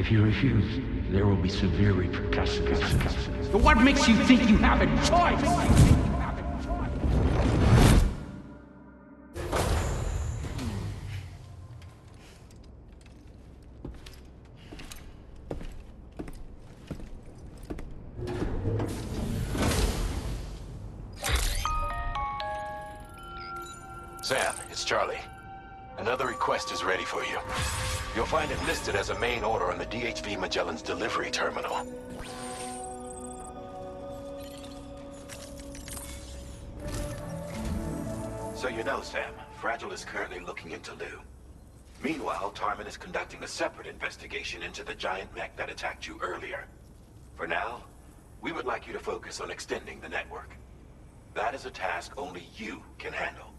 If you refuse, there will be severe repercussions. But what makes you think you have a choice? Sam, it's Charlie. Another request is ready for you. You'll find it listed as a main order on the DHV Magellan's delivery terminal. So you know, Sam, Fragile is currently looking into Lou. Meanwhile, Tarman is conducting a separate investigation into the giant mech that attacked you earlier. For now, we would like you to focus on extending the network. That is a task only you can handle.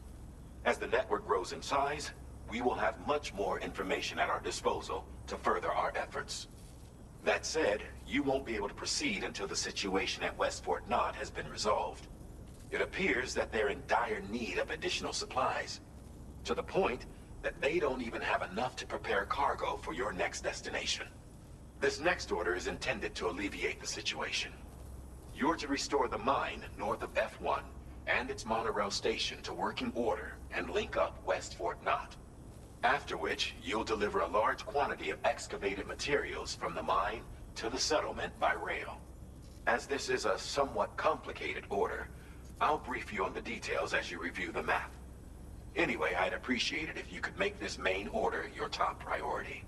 As the network grows in size, we will have much more information at our disposal to further our efforts. That said, you won't be able to proceed until the situation at West Fort Knott has been resolved. It appears that they're in dire need of additional supplies, to the point that they don't even have enough to prepare cargo for your next destination. This next order is intended to alleviate the situation. You're to restore the mine north of F1 and its monorail station to working order and link up West Fort Knott. After which, you'll deliver a large quantity of excavated materials from the mine to the settlement by rail. As this is a somewhat complicated order, I'll brief you on the details as you review the map. Anyway, I'd appreciate it if you could make this main order your top priority.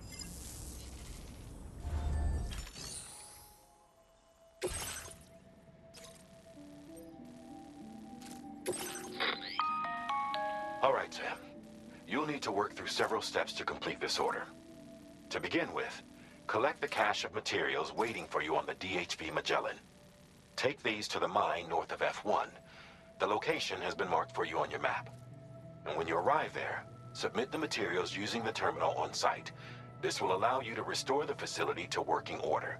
All right, Sam. You'll need to work through several steps to complete this order. To begin with, collect the cache of materials waiting for you on the DHV Magellan. Take these to the mine north of F1. The location has been marked for you on your map. And when you arrive there, submit the materials using the terminal on site. This will allow you to restore the facility to working order.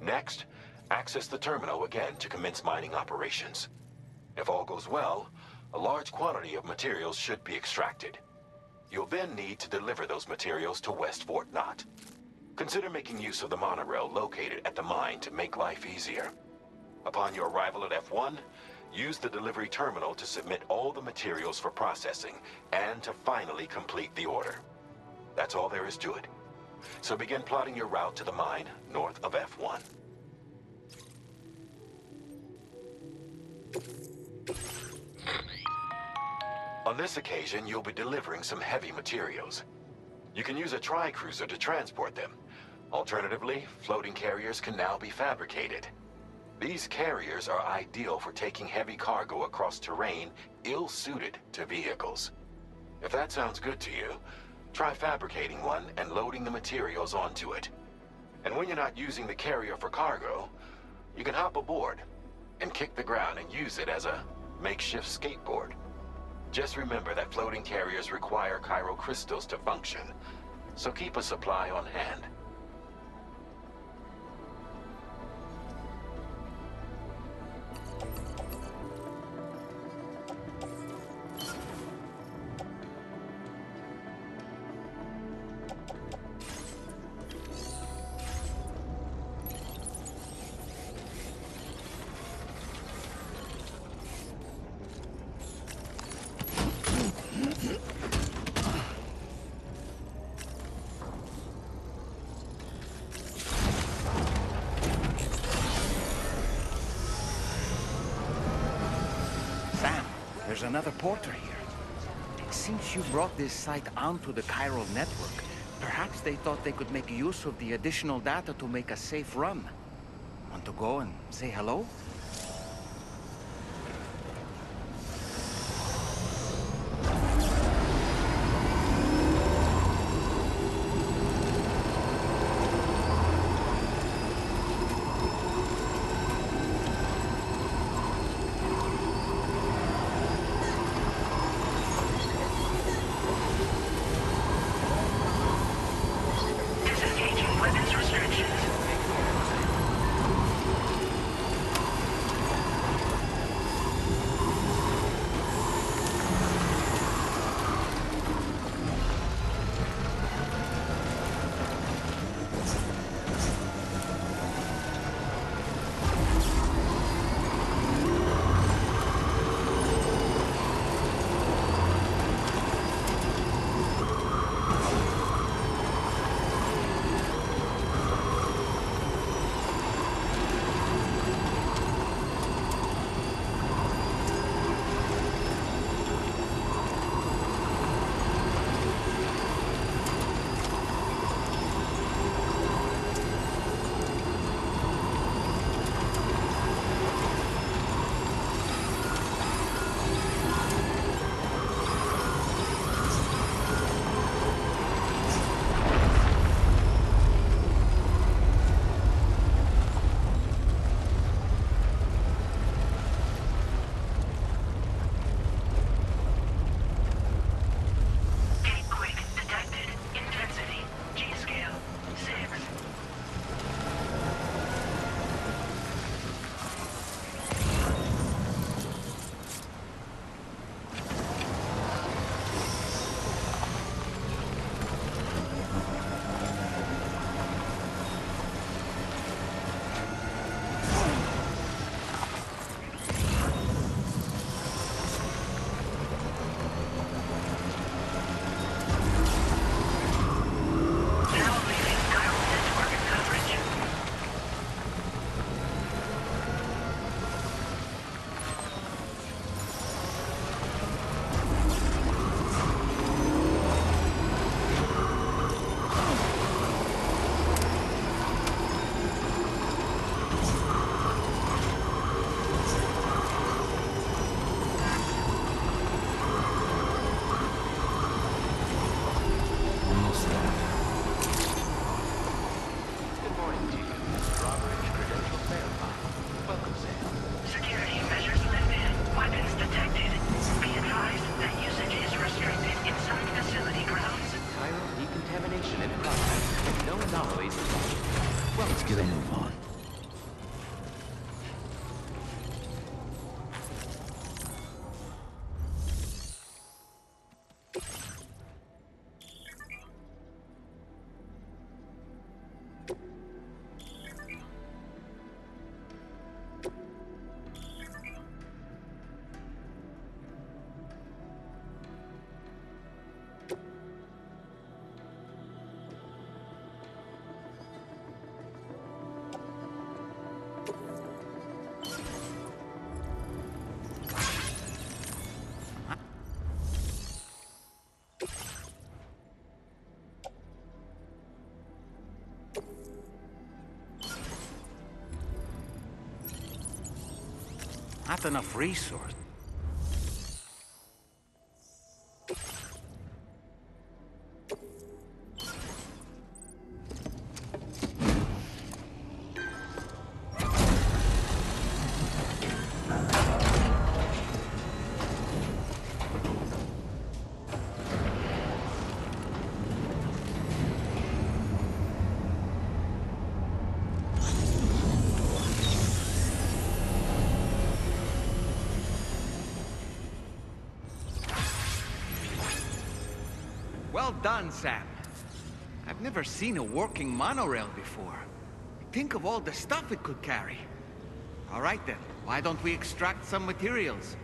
Next, access the terminal again to commence mining operations. If all goes well, a large quantity of materials should be extracted. You'll then need to deliver those materials to West Fort Knott. Consider making use of the monorail located at the mine to make life easier. Upon your arrival at F1, use the delivery terminal to submit all the materials for processing and to finally complete the order. That's all there is to it. So begin plotting your route to the mine north of F1. On this occasion, you'll be delivering some heavy materials. You can use a tri-cruiser to transport them. Alternatively, floating carriers can now be fabricated. These carriers are ideal for taking heavy cargo across terrain ill-suited to vehicles. If that sounds good to you, try fabricating one and loading the materials onto it. And when you're not using the carrier for cargo, you can hop aboard and kick the ground and use it as a makeshift skateboard. Just remember that floating carriers require chiral crystals to function, so keep a supply on hand. There's another porter here. Since you brought this site onto the chiral network, perhaps they thought they could make use of the additional data to make a safe run. Want to go and say hello? Not enough resource. Well done, Sam. I've never seen a working monorail before. Think of all the stuff it could carry. All right then, why don't we extract some materials?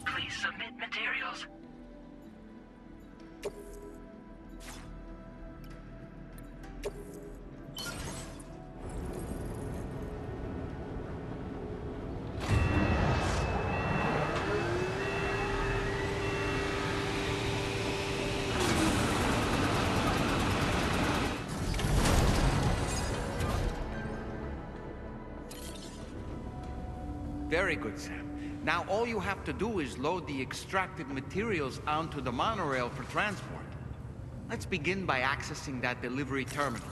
Please submit materials. Very good, Sam. Now all you have to do is load the extracted materials onto the monorail for transport. Let's begin by accessing that delivery terminal.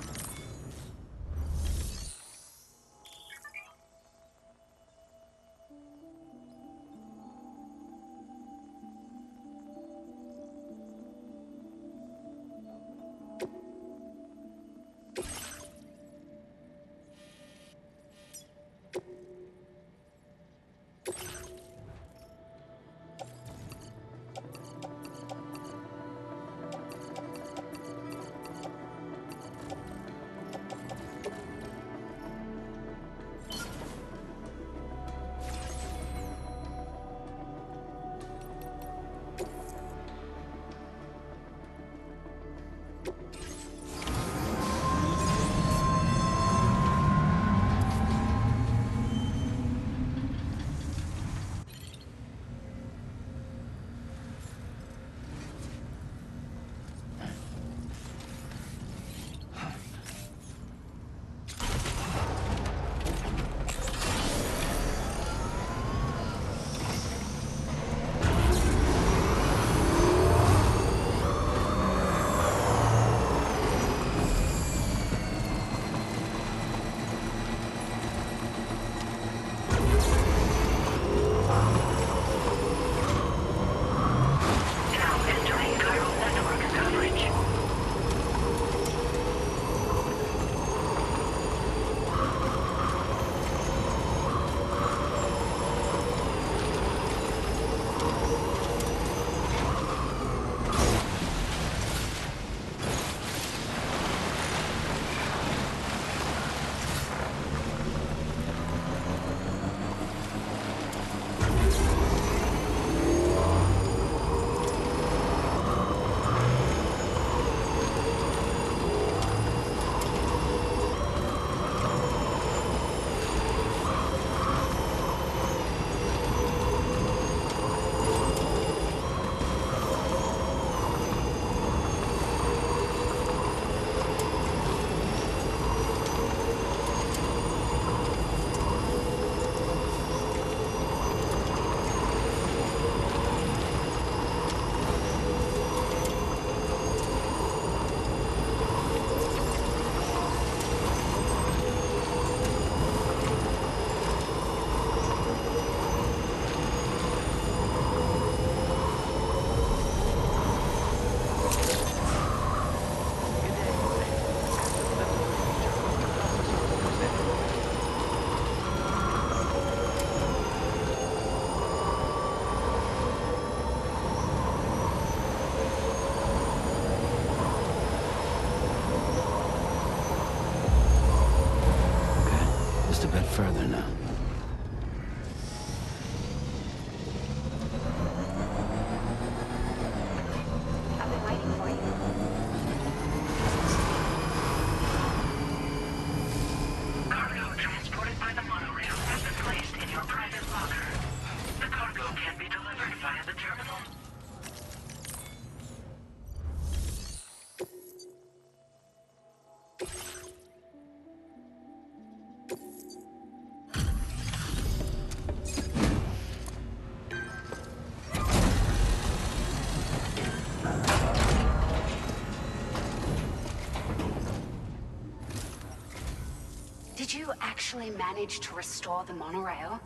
actually managed to restore the monorail.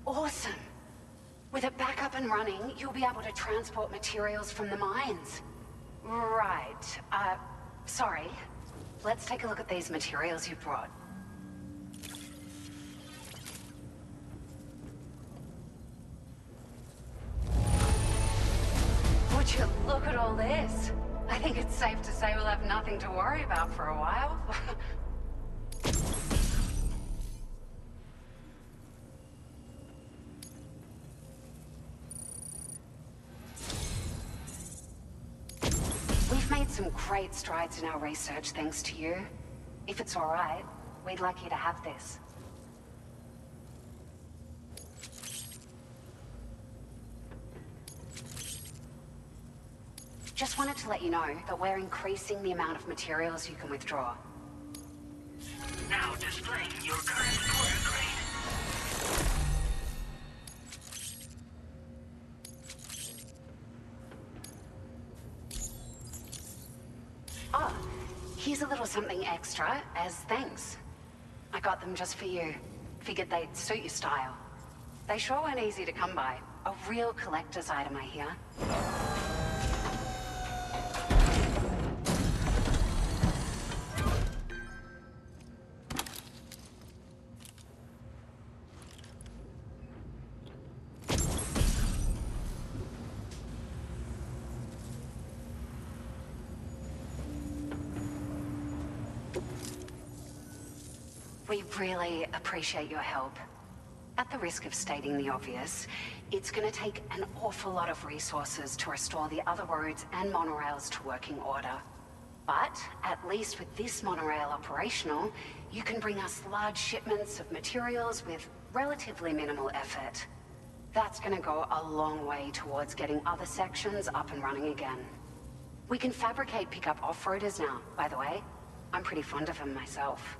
Awesome. With it back up and running, you'll be able to transport materials from the mines. Right. Sorry. Let's take a look at these materials you brought. Would you look at all this? I think it's safe to say we'll have nothing to worry about for a while. We've made some great strides in our research thanks to you. If it's all right, we'd like you to have this. Just wanted to let you know that we're increasing the amount of materials you can withdraw. Now displaying your current quarter grade. Oh, here's a little something extra as thanks. I got them just for you. Figured they'd suit your style. They sure weren't easy to come by. A real collector's item, I hear. We really appreciate your help. At the risk of stating the obvious, it's gonna take an awful lot of resources to restore the other roads and monorails to working order. But at least with this monorail operational, you can bring us large shipments of materials with relatively minimal effort. That's gonna go a long way towards getting other sections up and running again. We can fabricate pickup off-roaders now, by the way. I'm pretty fond of them myself.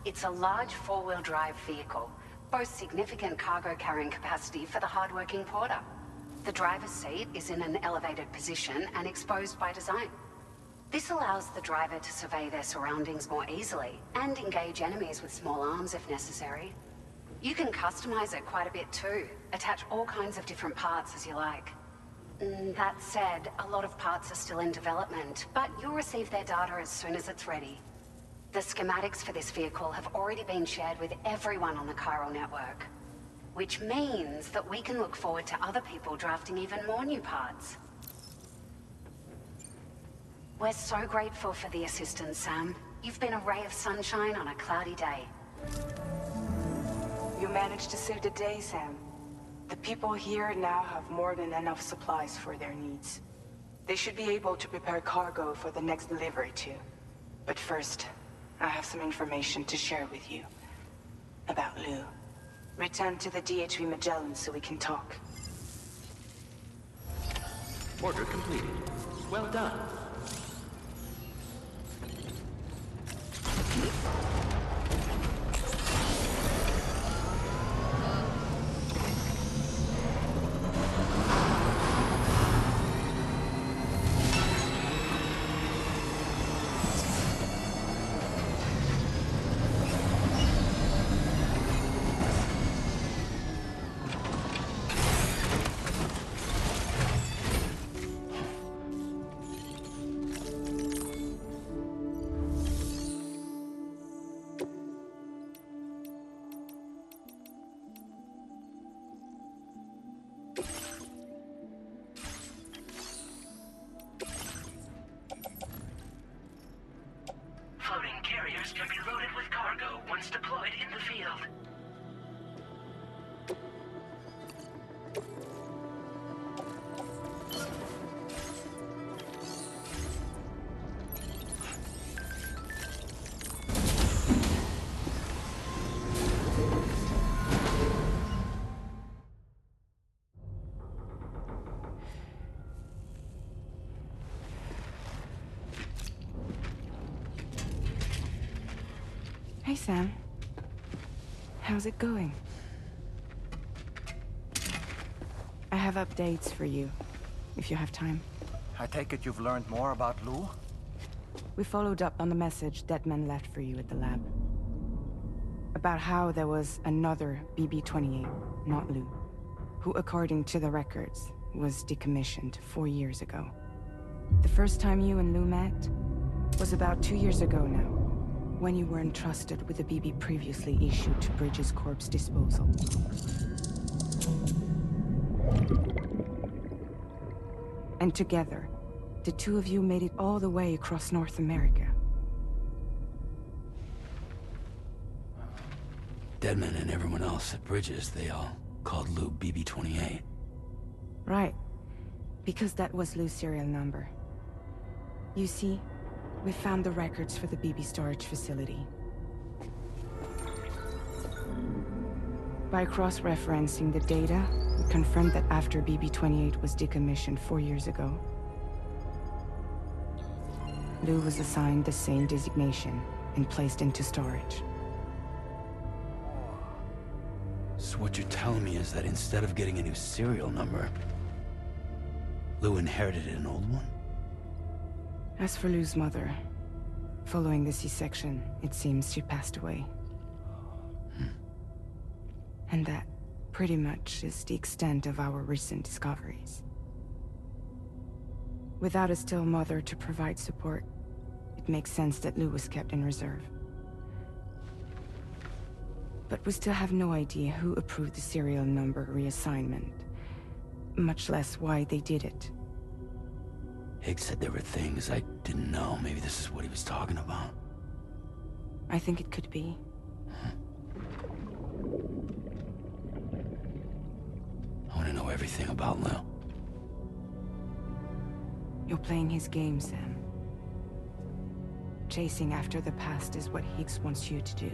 It's a large four-wheel drive vehicle, boasts significant cargo carrying capacity for the hard-working porter. The driver's seat is in an elevated position and exposed by design. This allows the driver to survey their surroundings more easily and engage enemies with small arms if necessary. You can customize it quite a bit too, attach all kinds of different parts as you like. That said, a lot of parts are still in development, but you'll receive their data as soon as it's ready. The schematics for this vehicle have already been shared with everyone on the chiral network, which means that we can look forward to other people drafting even more new parts. We're so grateful for the assistance, Sam. You've been a ray of sunshine on a cloudy day. You managed to save the day, Sam. The people here now have more than enough supplies for their needs. They should be able to prepare cargo for the next delivery too. But first, I have some information to share with you. About Lou. Return to the DHV Magellan so we can talk. Order completed. Well done. Floating carriers can be loaded with cargo once deployed in the field. Hey, Sam. How's it going? I have updates for you, if you have time. I take it you've learned more about Lou? We followed up on the message Deadman left for you at the lab. About how there was another BB-28, not Lou, who, according to the records, was decommissioned 4 years ago. The first time you and Lou met was about 2 years ago now, when you were entrusted with a BB previously issued to Bridges Corp's disposal. And together, the two of you made it all the way across North America. Deadman and everyone else at Bridges, they all called Lou BB-28. Right. Because that was Lou's serial number. You see, we found the records for the BB storage facility. By cross-referencing the data, we confirmed that after BB-28 was decommissioned 4 years ago, Lou was assigned the same designation and placed into storage. So what you're telling me is that instead of getting a new serial number, Lou inherited an old one? As for Lou's mother, following the C-section, it seems she passed away. And that, pretty much, is the extent of our recent discoveries. Without a still mother to provide support, it makes sense that Lou was kept in reserve. But we still have no idea who approved the serial number reassignment, much less why they did it. Higgs said there were things I didn't know. Maybe this is what he was talking about. I think it could be. I want to know everything about Lou. You're playing his game, Sam. Chasing after the past is what Higgs wants you to do.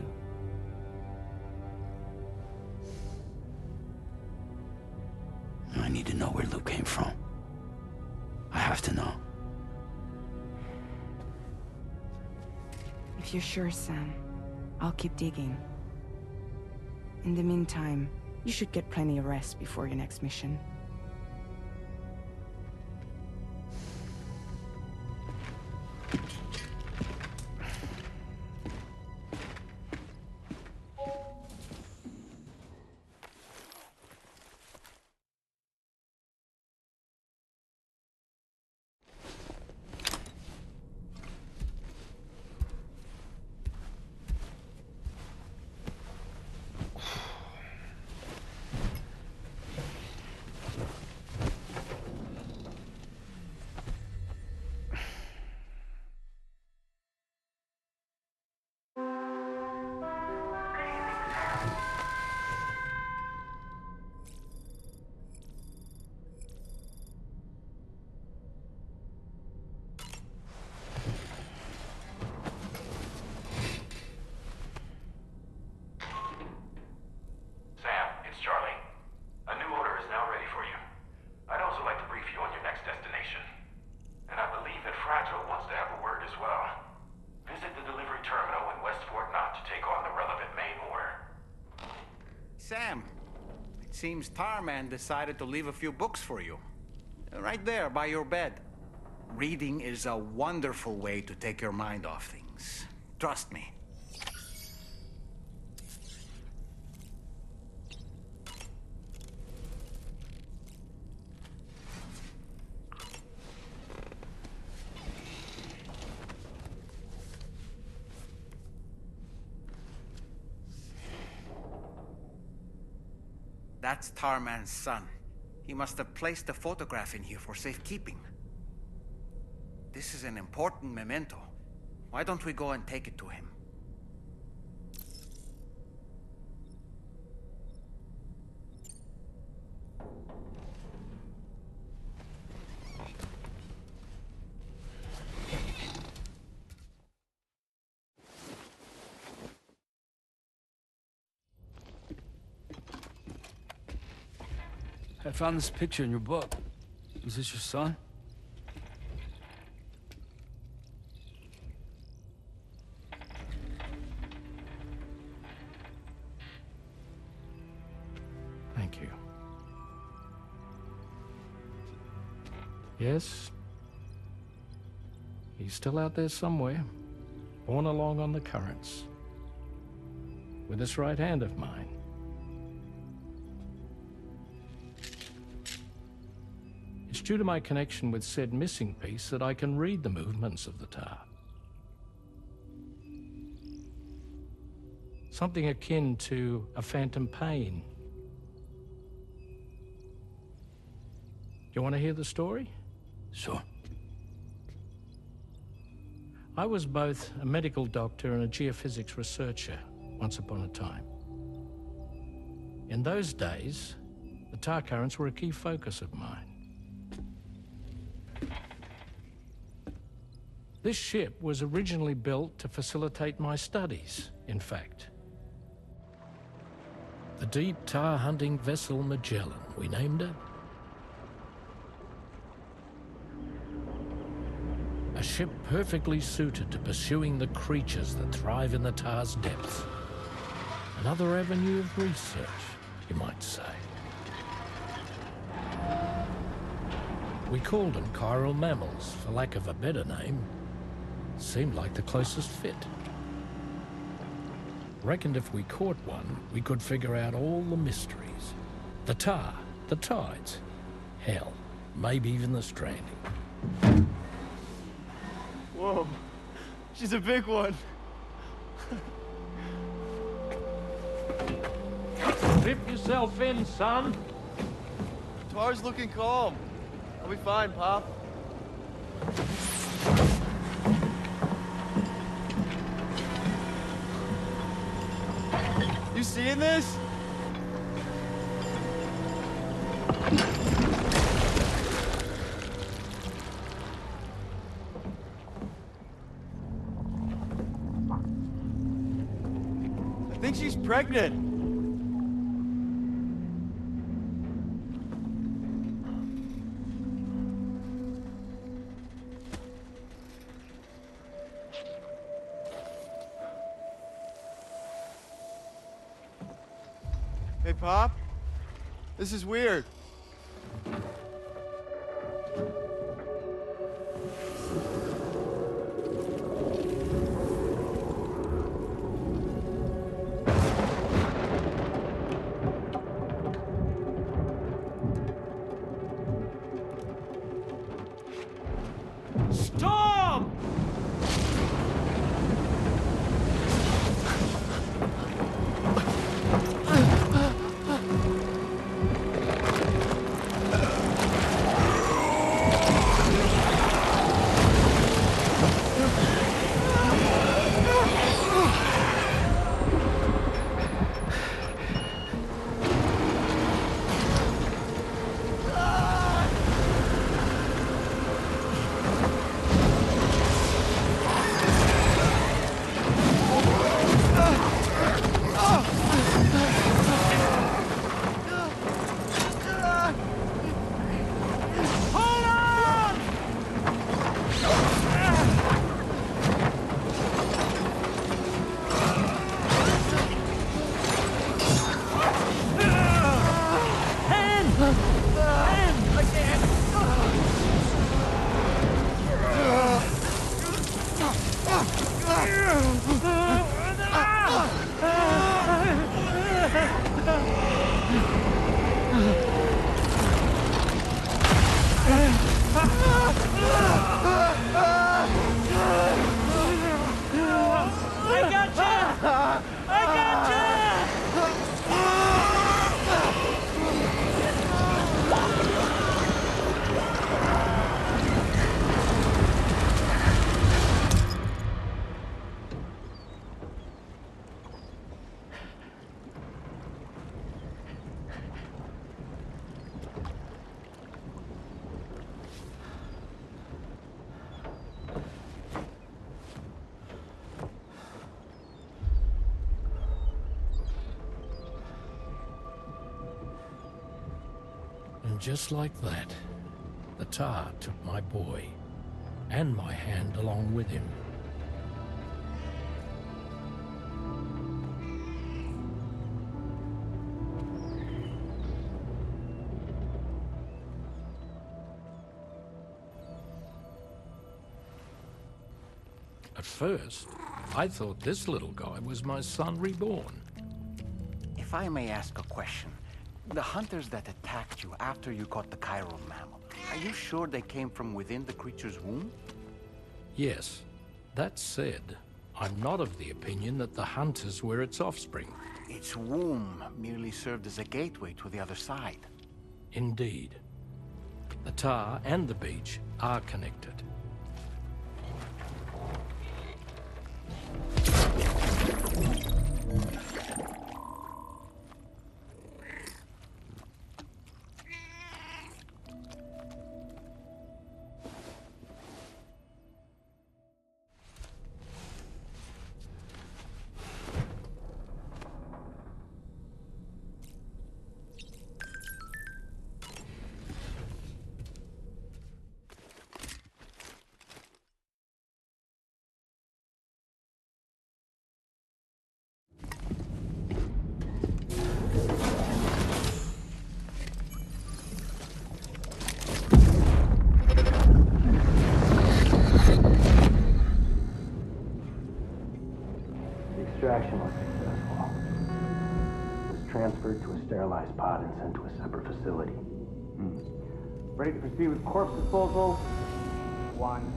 I need to know where Lou came from. I have to know. If you're sure, Sam, I'll keep digging. In the meantime, you should get plenty of rest before your next mission. Sam, it's Charlie. A new order is now ready for you. I'd also like to brief you on your next destination. And I believe that Fragile wants to have a word as well. Visit the delivery terminal in West Fort Knott to take on the relevant main order. Sam, it seems Tarman decided to leave a few books for you. Right there by your bed. Reading is a wonderful way to take your mind off things. Trust me. That's Tarman's son. He must have placed the photograph in here for safekeeping. This is an important memento. Why don't we go and take it to him? I found this picture in your book. Is this your son? Thank you. Yes? He's still out there somewhere, borne along on the currents, with this right hand of mine. It's due to my connection with said missing piece that I can read the movements of the tar. Something akin to a phantom pain. You want to hear the story? Sure. I was both a medical doctor and a geophysics researcher once upon a time. In those days, the tar currents were a key focus of mine. This ship was originally built to facilitate my studies, in fact. The deep tar hunting vessel Magellan, we named it. A ship perfectly suited to pursuing the creatures that thrive in the tar's depths. Another avenue of research, you might say. We called them chiral mammals, for lack of a better name. Seemed like the closest fit. Reckoned if we caught one, we could figure out all the mysteries. The tar, the tides, hell, maybe even the stranding. Whoa, she's a big one. Dip yourself in, son. Tar's looking calm. I'll be fine, Pop. You seeing this? I think she's pregnant. Hey, Pop. This is weird. Storm! And just like that, the tar took my boy, and my hand along with him. At first, I thought this little guy was my son reborn. If I may ask a question, the hunters that attacked you after you caught the chiral mammal, are you sure they came from within the creature's womb? Yes. That said, I'm not of the opinion that the hunters were its offspring. Its womb merely served as a gateway to the other side. Indeed. The tar and the beach are connected. Extraction was successful. It was transferred to a sterilized pod and sent to a separate facility. Ready to proceed with corpse disposal? 1.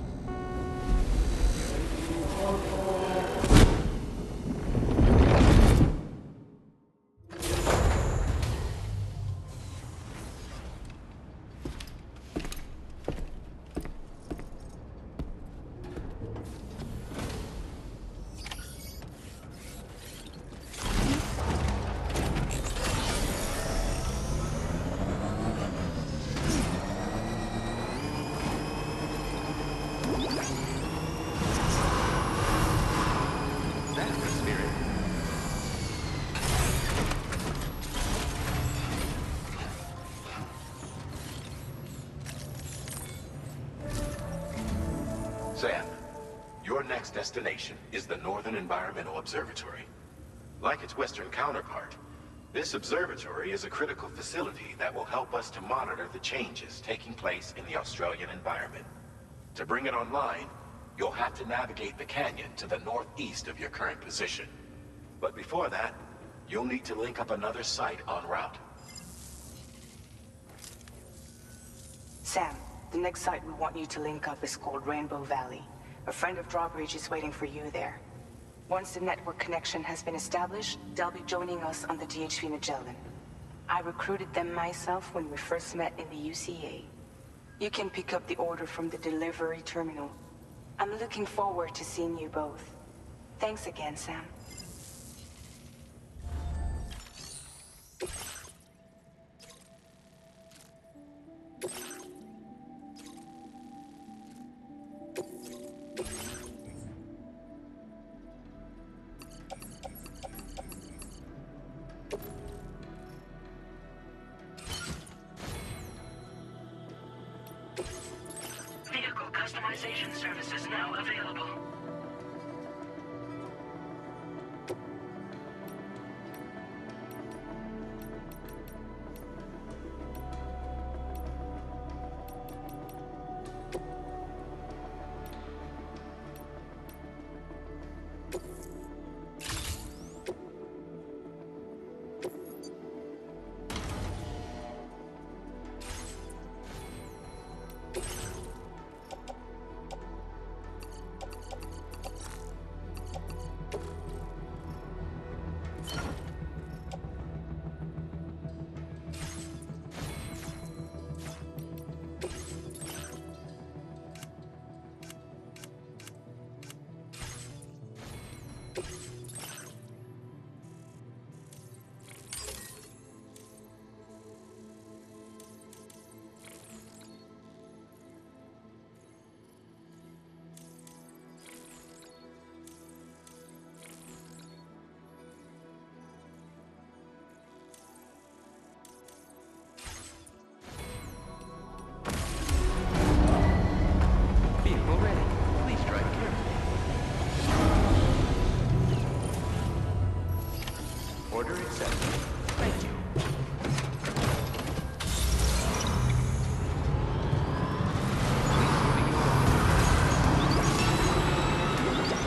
Sam, your next destination is the Northern Environmental Observatory. Like its Western counterpart, this observatory is a critical facility that will help us to monitor the changes taking place in the Australian environment. To bring it online, you'll have to navigate the canyon to the northeast of your current position. But before that, you'll need to link up another site en route. Sam, the next site we want you to link up is called Rainbow Valley. A friend of Drawbridge is waiting for you there. Once the network connection has been established, they'll be joining us on the DHV Magellan. I recruited them myself when we first met in the UCA. You can pick up the order from the delivery terminal. I'm looking forward to seeing you both. Thanks again, Sam. Vehicle customization services now available. Vehicle ready. Please drive carefully. Order accepted. Thank you. Please moving along.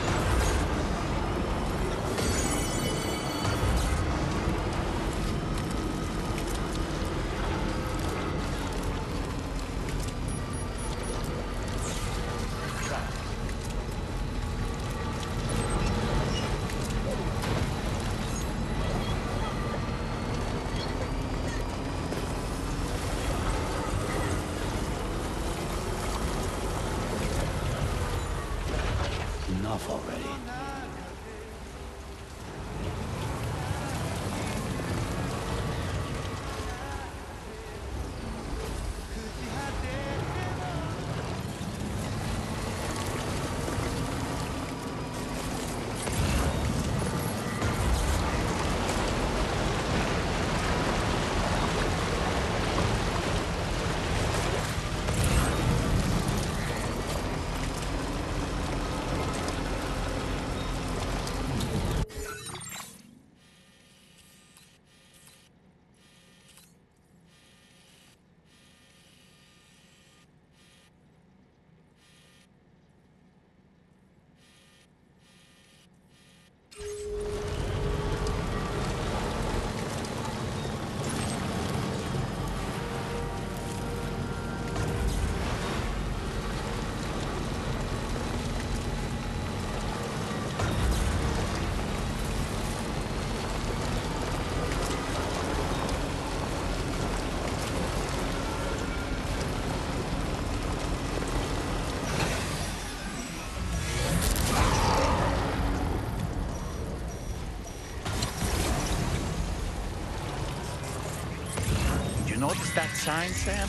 notice that sign, Sam?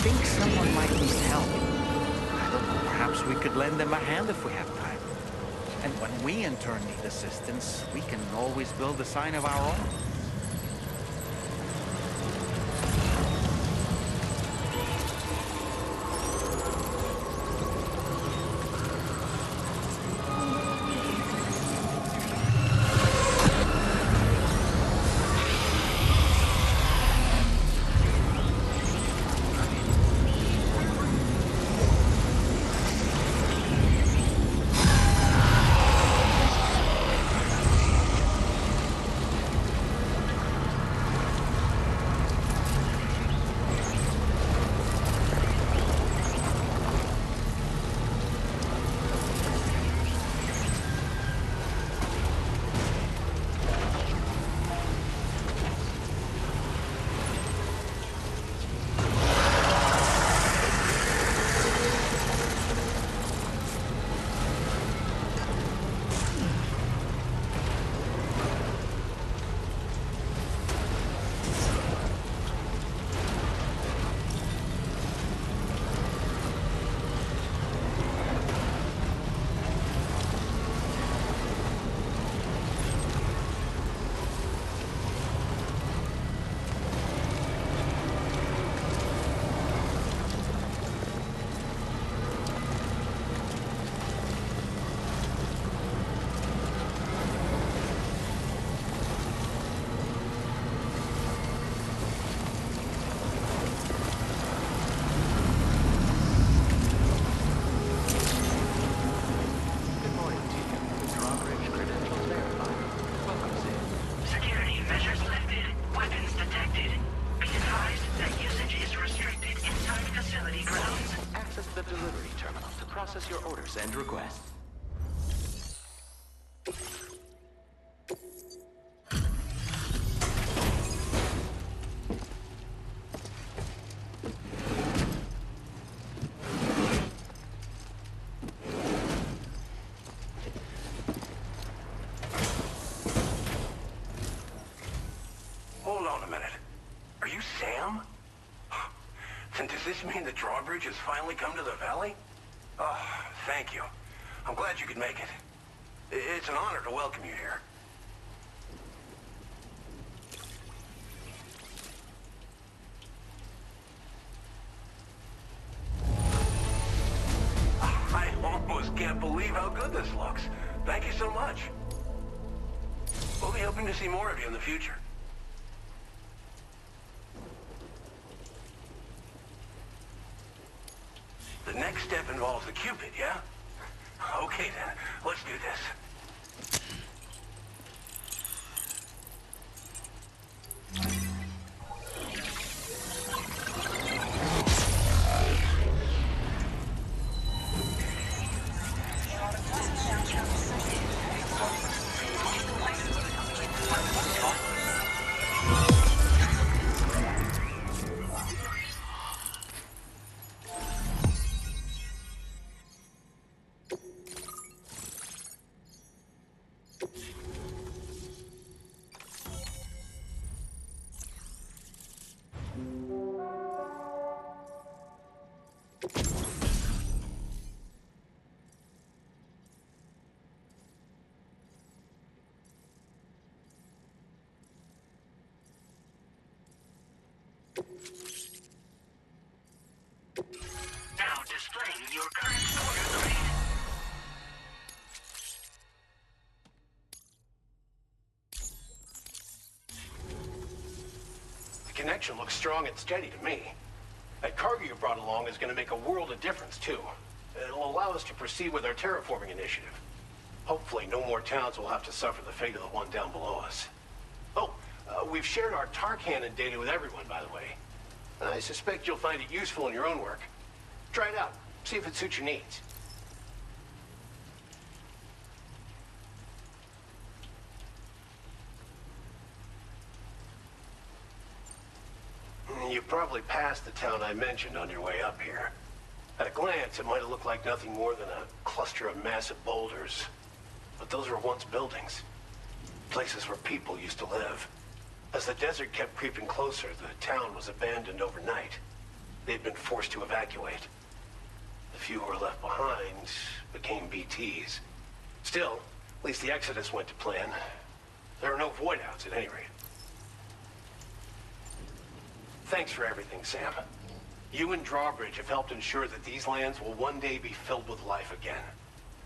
Think someone might need help. I don't know, perhaps we could lend them a hand if we have time. And when we in turn need assistance, we can always build a sign of our own. Your orders and requests. Hold on a minute. Are you Sam? Then does this mean the drawbridge has finally come to the valley? Oh, thank you. I'm glad you could make it. It's an honor to welcome you here. I almost can't believe how good this looks. Thank you so much. We'll be hoping to see more of you in the future. The next step involves the Cupid, yeah? Okay then, let's do this. Now displaying your current order grade. The connection looks strong and steady to me. That cargo you brought along is going to make a world of difference, too. It'll allow us to proceed with our terraforming initiative. Hopefully, no more towns will have to suffer the fate of the one down below us. Oh, we've shared our tar cannon data with everyone, by the way. I suspect you'll find it useful in your own work. Try it out. See if it suits your needs. You probably passed the town I mentioned on your way up here. At a glance, it might have looked like nothing more than a cluster of massive boulders. But those were once buildings. Places where people used to live. As the desert kept creeping closer, the town was abandoned overnight. They'd been forced to evacuate. The few who were left behind became BTs. Still, at least the exodus went to plan. There are no void-outs at any rate. Thanks for everything, Sam. You and Drawbridge have helped ensure that these lands will one day be filled with life again,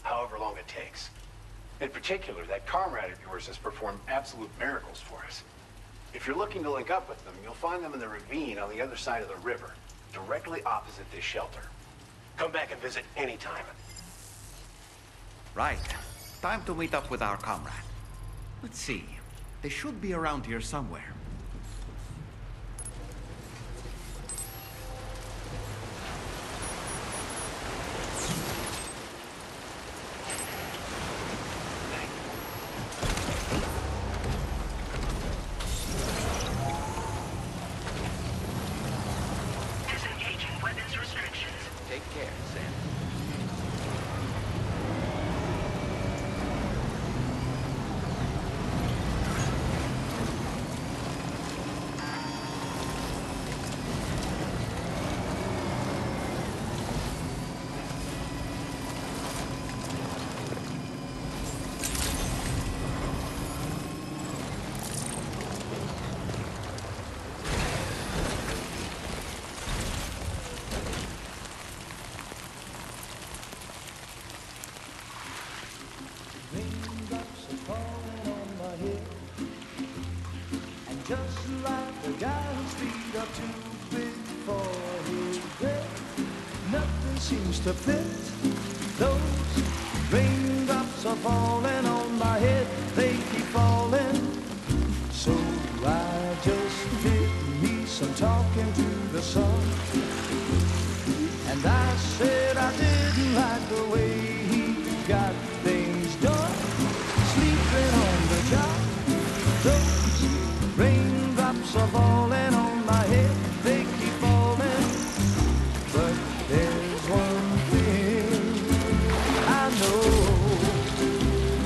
however long it takes. In particular, that comrade of yours has performed absolute miracles for us. If you're looking to link up with them, you'll find them in the ravine on the other side of the river, directly opposite this shelter. Come back and visit anytime. Right. Time to meet up with our comrade. Let's see. They should be around here somewhere. Disengaging weapons restrictions. Take care, Sam. Raindrops are falling on my head, and just like the guy whose feet are too big for his bed, nothing seems to fit. Those raindrops are falling on my head, they keep falling. So I just did me some talking to the sun, and I said I didn't like the way he got things done, sleeping on the job. Those raindrops are falling on my head, they keep falling. But there's one thing I know,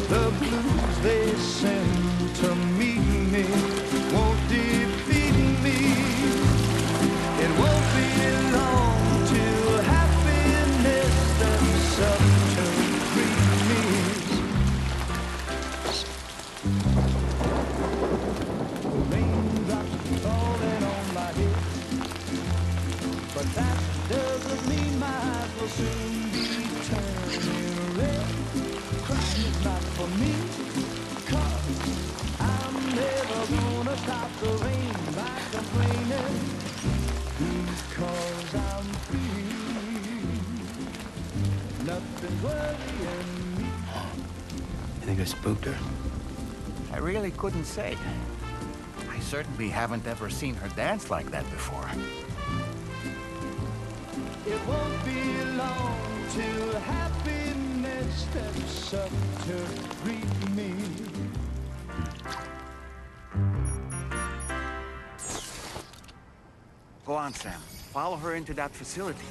the blues they send to meet me won't defeat me. It won't be long till happiness steps up to greet me. Raindrops falling on my head, but that doesn't mean my eyes will soon be turning red. Crying is not for me, 'cause I'm never gonna stop the rain by complaining, because I'm free. Nothing's worrying me. You think I spooked her? I really couldn't say. I certainly haven't ever seen her dance like that before. It won't be long till happiness steps up to greet me. Go on, Sam. Follow her into that facility.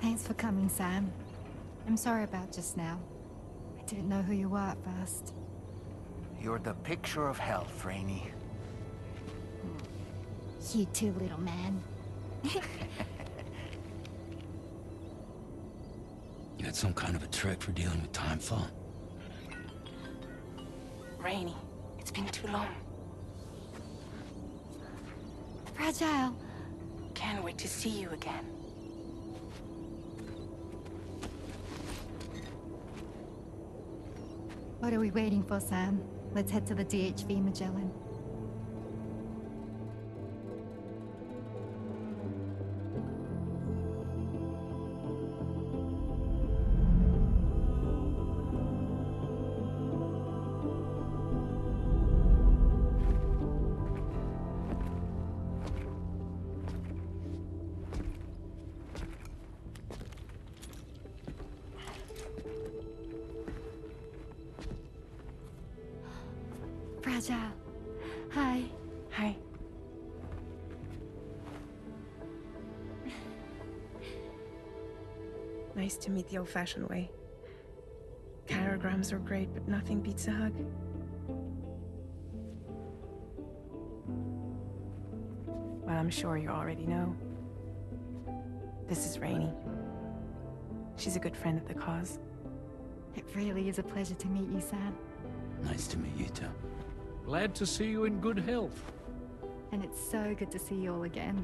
Thanks for coming, Sam. I'm sorry about just now. I didn't know who you were at first. You're the picture of health, Rainey. You too, little man. You had some kind of a trick for dealing with timefall? Rainey, it's been too long. Fragile. Can't wait to see you again. What are we waiting for, Sam? Let's head to the DHV Magellan. Fragile. Hi. Hi. Nice to meet the old-fashioned way. Chirograms are great, but nothing beats a hug. Well, I'm sure you already know. This is Rainey. She's a good friend of the cause. It really is a pleasure to meet you, Sam. Nice to meet you too. Glad to see you in good health. And it's so good to see you all again.